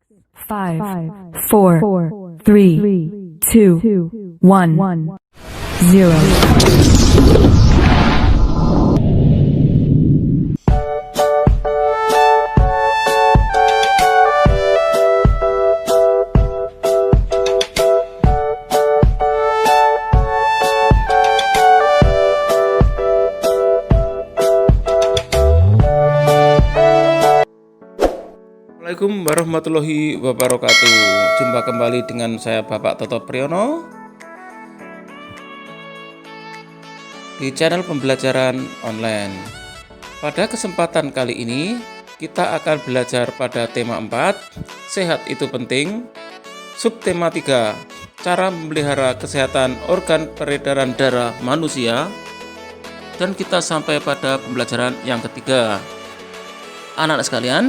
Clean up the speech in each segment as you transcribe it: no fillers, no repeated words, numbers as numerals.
5, 4, 3, 2, 1, 0. Assalamualaikum warahmatullahi wabarakatuh. Jumpa kembali dengan saya Bapak Toto Priyono di channel pembelajaran online. Pada kesempatan kali ini kita akan belajar pada tema 4, sehat itu penting. Subtema 3, cara memelihara kesehatan organ peredaran darah manusia. Dan kita sampai pada pembelajaran yang ketiga. Anak-anak sekalian,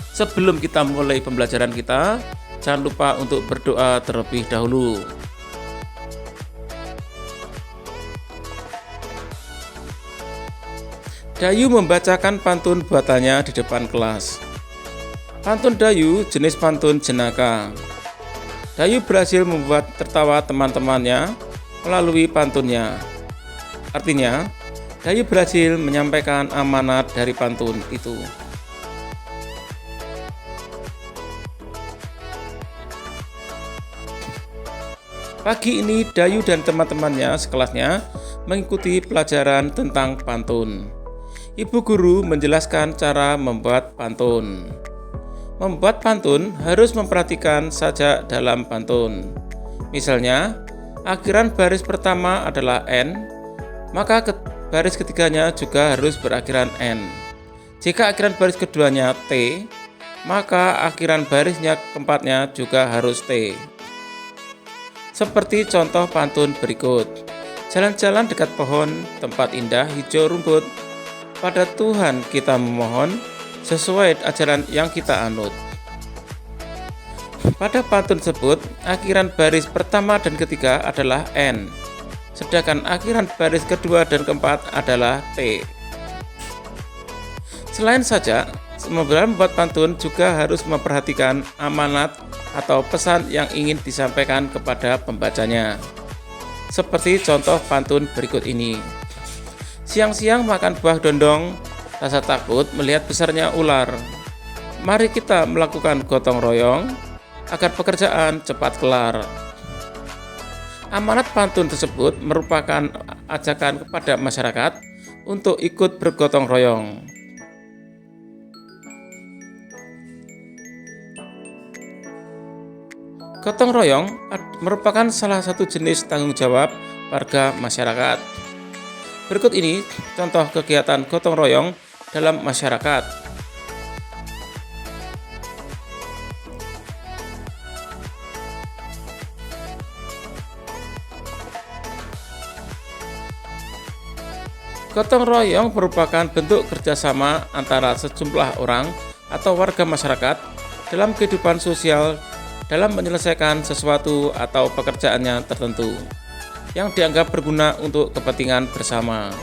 sebelum kita mulai pembelajaran kita, jangan lupa untuk berdoa terlebih dahulu. Dayu membacakan pantun buatannya di depan kelas. Pantun Dayu jenis pantun jenaka. Dayu berhasil membuat tertawa teman-temannya melalui pantunnya. Artinya, Dayu berhasil menyampaikan amanat dari pantun itu. Pagi ini Dayu dan teman-temannya sekelasnya mengikuti pelajaran tentang pantun. Ibu guru menjelaskan cara membuat pantun. Membuat pantun harus memperhatikan sajak dalam pantun. Misalnya, akhiran baris pertama adalah N, maka baris ketiganya juga harus berakhiran N. Jika akhiran baris keduanya T, maka akhiran barisnya keempatnya juga harus T. Seperti contoh pantun berikut. Jalan-jalan dekat pohon, tempat indah hijau rumput. Pada Tuhan kita memohon, sesuai ajaran yang kita anut. Pada pantun tersebut, akhiran baris pertama dan ketiga adalah N, sedangkan akhiran baris kedua dan keempat adalah T. Selain saja, membuat pantun juga harus memperhatikan amanat atau pesan yang ingin disampaikan kepada pembacanya. Seperti contoh pantun berikut ini. Siang-siang makan buah dondong, rasa takut melihat besarnya ular. Mari kita melakukan gotong royong agar pekerjaan cepat kelar. Amanat pantun tersebut merupakan ajakan kepada masyarakat untuk ikut bergotong royong. Gotong royong merupakan salah satu jenis tanggung jawab warga masyarakat. Berikut ini contoh kegiatan gotong royong dalam masyarakat. Gotong royong merupakan bentuk kerjasama antara sejumlah orang atau warga masyarakat dalam kehidupan sosial dalam menyelesaikan sesuatu atau pekerjaannya tertentu yang dianggap berguna untuk kepentingan bersama.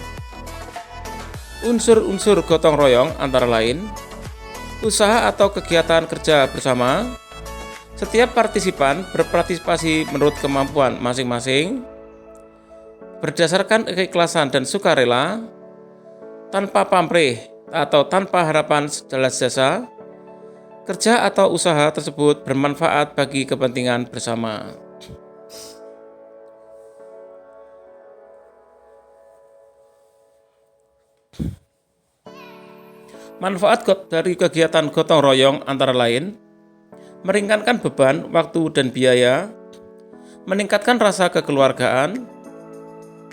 Unsur-unsur gotong royong antara lain usaha atau kegiatan kerja bersama. Setiap partisipan berpartisipasi menurut kemampuan masing-masing, berdasarkan keikhlasan dan sukarela, tanpa pamrih atau tanpa harapan balas jasa. Kerja atau usaha tersebut bermanfaat bagi kepentingan bersama. Manfaat dari kegiatan gotong royong antara lain meringankan beban, waktu, dan biaya, meningkatkan rasa kekeluargaan,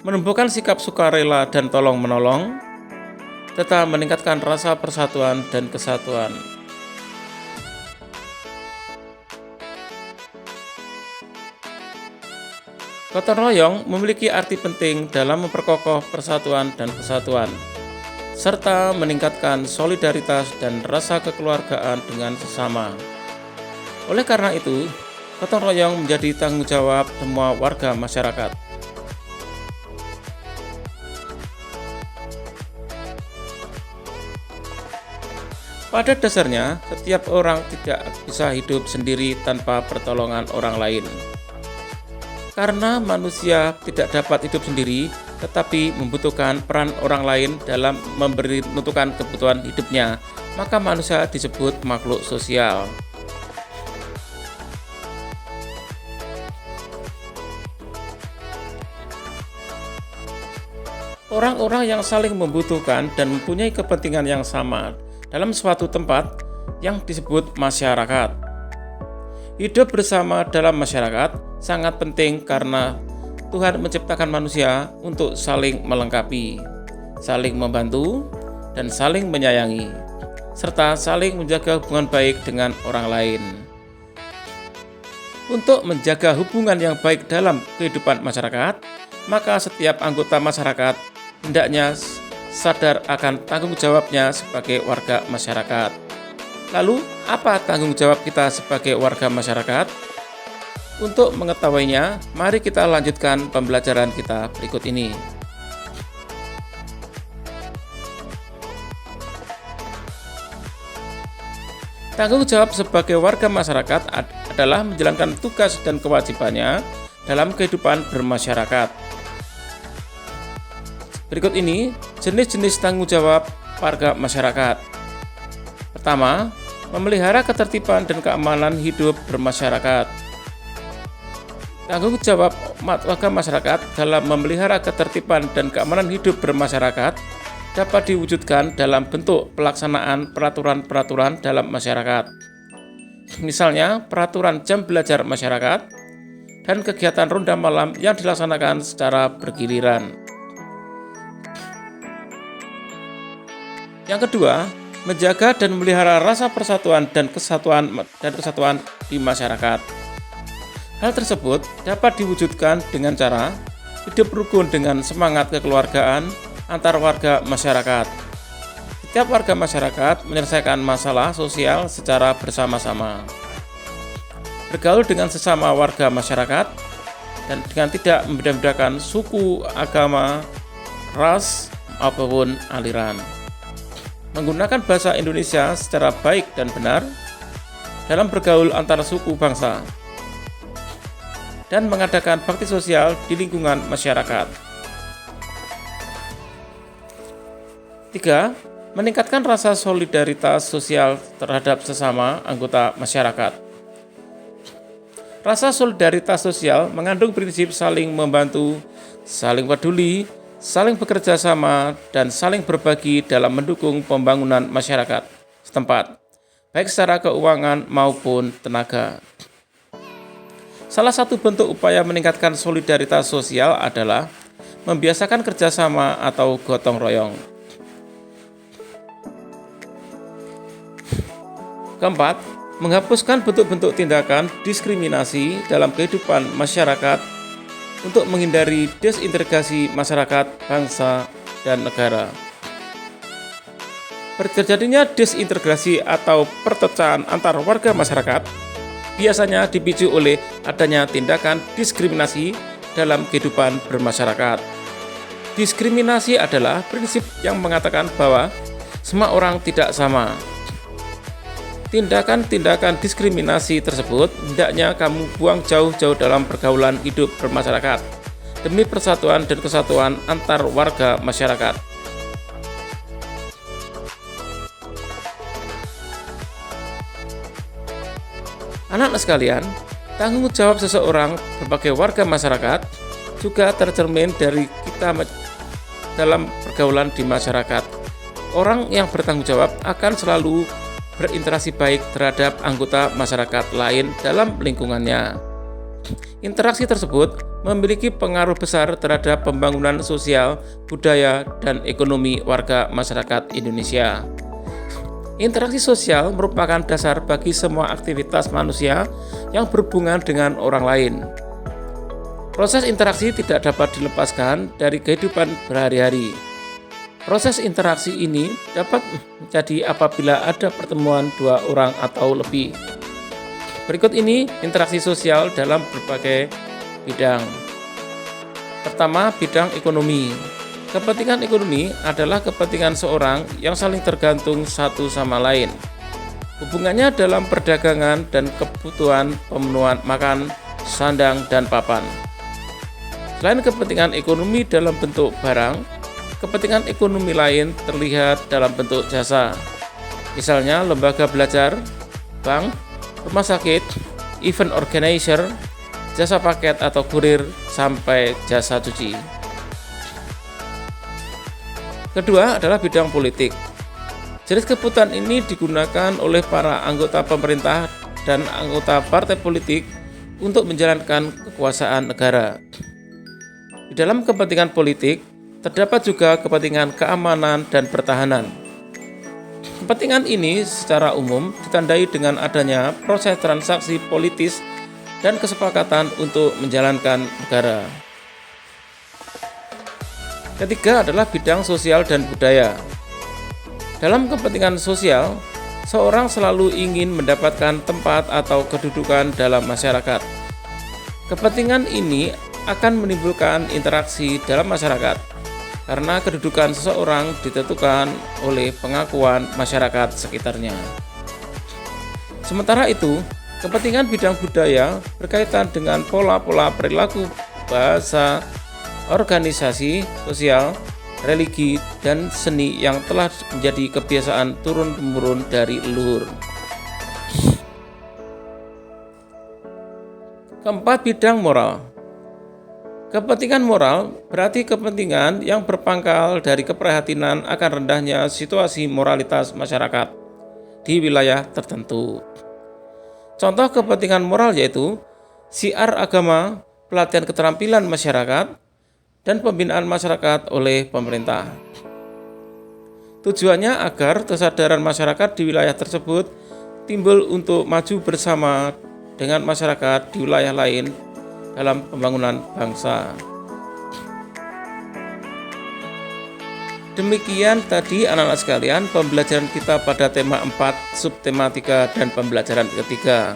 menumbuhkan sikap sukarela dan tolong-menolong, serta meningkatkan rasa persatuan dan kesatuan. Gotong royong memiliki arti penting dalam memperkokoh persatuan dan kesatuan, serta meningkatkan solidaritas dan rasa kekeluargaan dengan sesama. Oleh karena itu, gotong royong menjadi tanggung jawab semua warga masyarakat. Pada dasarnya, setiap orang tidak bisa hidup sendiri tanpa pertolongan orang lain. Karena manusia tidak dapat hidup sendiri, tetapi membutuhkan peran orang lain dalam menentukan kebutuhan hidupnya, maka manusia disebut makhluk sosial. Orang-orang yang saling membutuhkan dan mempunyai kepentingan yang sama dalam suatu tempat yang disebut masyarakat. Hidup bersama dalam masyarakat sangat penting karena Tuhan menciptakan manusia untuk saling melengkapi, saling membantu, dan saling menyayangi, serta saling menjaga hubungan baik dengan orang lain. Untuk menjaga hubungan yang baik dalam kehidupan masyarakat, maka setiap anggota masyarakat hendaknya sadar akan tanggung jawabnya sebagai warga masyarakat. Lalu, apa tanggung jawab kita sebagai warga masyarakat? Untuk mengetahuinya, mari kita lanjutkan pembelajaran kita berikut ini. Tanggung jawab sebagai warga masyarakat adalah menjalankan tugas dan kewajibannya dalam kehidupan bermasyarakat. Berikut ini jenis-jenis tanggung jawab warga masyarakat. Pertama, memelihara ketertiban dan keamanan hidup bermasyarakat. Tanggung jawab warga masyarakat dalam memelihara ketertiban dan keamanan hidup bermasyarakat dapat diwujudkan dalam bentuk pelaksanaan peraturan-peraturan dalam masyarakat. Misalnya, peraturan jam belajar masyarakat dan kegiatan ronda malam yang dilaksanakan secara bergiliran. Yang kedua, menjaga dan memelihara rasa persatuan dan kesatuan di masyarakat. Hal tersebut dapat diwujudkan dengan cara hidup rukun dengan semangat kekeluargaan antar warga masyarakat. Setiap warga masyarakat menyelesaikan masalah sosial secara bersama-sama. Bergaul dengan sesama warga masyarakat dan dengan tidak membeda-bedakan suku, agama, ras, maupun aliran. Menggunakan bahasa Indonesia secara baik dan benar dalam bergaul antar suku bangsa, dan mengadakan bakti sosial di lingkungan masyarakat. 3. Meningkatkan rasa solidaritas sosial terhadap sesama anggota masyarakat. Rasa solidaritas sosial mengandung prinsip saling membantu, saling peduli, saling bekerja sama, dan saling berbagi dalam mendukung pembangunan masyarakat setempat, baik secara keuangan maupun tenaga. Salah satu bentuk upaya meningkatkan solidaritas sosial adalah membiasakan kerjasama atau gotong royong. Keempat, menghapuskan bentuk-bentuk tindakan diskriminasi dalam kehidupan masyarakat untuk menghindari desintegrasi masyarakat, bangsa, dan negara. Terjadinya desintegrasi atau perpecahan antar warga masyarakat biasanya dipicu oleh adanya tindakan diskriminasi dalam kehidupan bermasyarakat. Diskriminasi adalah prinsip yang mengatakan bahwa semua orang tidak sama. Tindakan-tindakan diskriminasi tersebut hendaknya kamu buang jauh-jauh dalam pergaulan hidup bermasyarakat demi persatuan dan kesatuan antar warga masyarakat. Anak-anak sekalian, tanggung jawab seseorang sebagai warga masyarakat juga tercermin dari kita dalam pergaulan di masyarakat. Orang yang bertanggung jawab akan selalu berinteraksi baik terhadap anggota masyarakat lain dalam lingkungannya. Interaksi tersebut memiliki pengaruh besar terhadap pembangunan sosial, budaya, dan ekonomi warga masyarakat Indonesia. Interaksi sosial merupakan dasar bagi semua aktivitas manusia yang berhubungan dengan orang lain. Proses interaksi tidak dapat dilepaskan dari kehidupan berhari-hari. Proses interaksi ini dapat terjadi apabila ada pertemuan dua orang atau lebih. Berikut ini interaksi sosial dalam berbagai bidang. Pertama, bidang ekonomi. Kepentingan ekonomi adalah kepentingan seorang yang saling tergantung satu sama lain. Hubungannya dalam perdagangan dan kebutuhan pemenuhan makan, sandang, dan papan. Selain kepentingan ekonomi dalam bentuk barang, kepentingan ekonomi lain terlihat dalam bentuk jasa. Misalnya lembaga belajar, bank, rumah sakit, event organizer, jasa paket atau kurir, sampai jasa cuci. Kedua adalah bidang politik. Jenis kebutuhan ini digunakan oleh para anggota pemerintah dan anggota partai politik untuk menjalankan kekuasaan negara. Di dalam kepentingan politik, terdapat juga kepentingan keamanan dan pertahanan. Kepentingan ini secara umum ditandai dengan adanya proses transaksi politis dan kesepakatan untuk menjalankan negara. Ketiga adalah bidang sosial dan budaya. Dalam kepentingan sosial, seorang selalu ingin mendapatkan tempat atau kedudukan dalam masyarakat. Kepentingan ini akan menimbulkan interaksi dalam masyarakat, karena kedudukan seseorang ditentukan oleh pengakuan masyarakat sekitarnya. Sementara itu, kepentingan bidang budaya berkaitan dengan pola-pola perilaku, bahasa, organisasi, sosial, religi, dan seni yang telah menjadi kebiasaan turun-temurun dari leluhur. Keempat, bidang moral. Kepentingan moral berarti kepentingan yang berpangkal dari keprihatinan akan rendahnya situasi moralitas masyarakat di wilayah tertentu. Contoh kepentingan moral yaitu syiar agama, pelatihan keterampilan masyarakat, dan pembinaan masyarakat oleh pemerintah. Tujuannya agar kesadaran masyarakat di wilayah tersebut timbul untuk maju bersama dengan masyarakat di wilayah lain dalam pembangunan bangsa. Demikian tadi anak-anak sekalian pembelajaran kita pada tema 4, subtematika dan pembelajaran ketiga.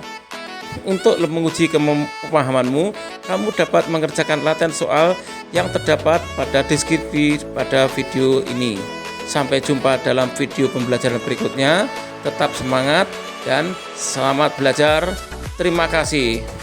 Untuk menguji pemahamanmu, kamu dapat mengerjakan latihan soal yang terdapat pada deskripsi pada video ini. Sampai jumpa dalam video pembelajaran berikutnya. Tetap semangat dan selamat belajar. Terima kasih.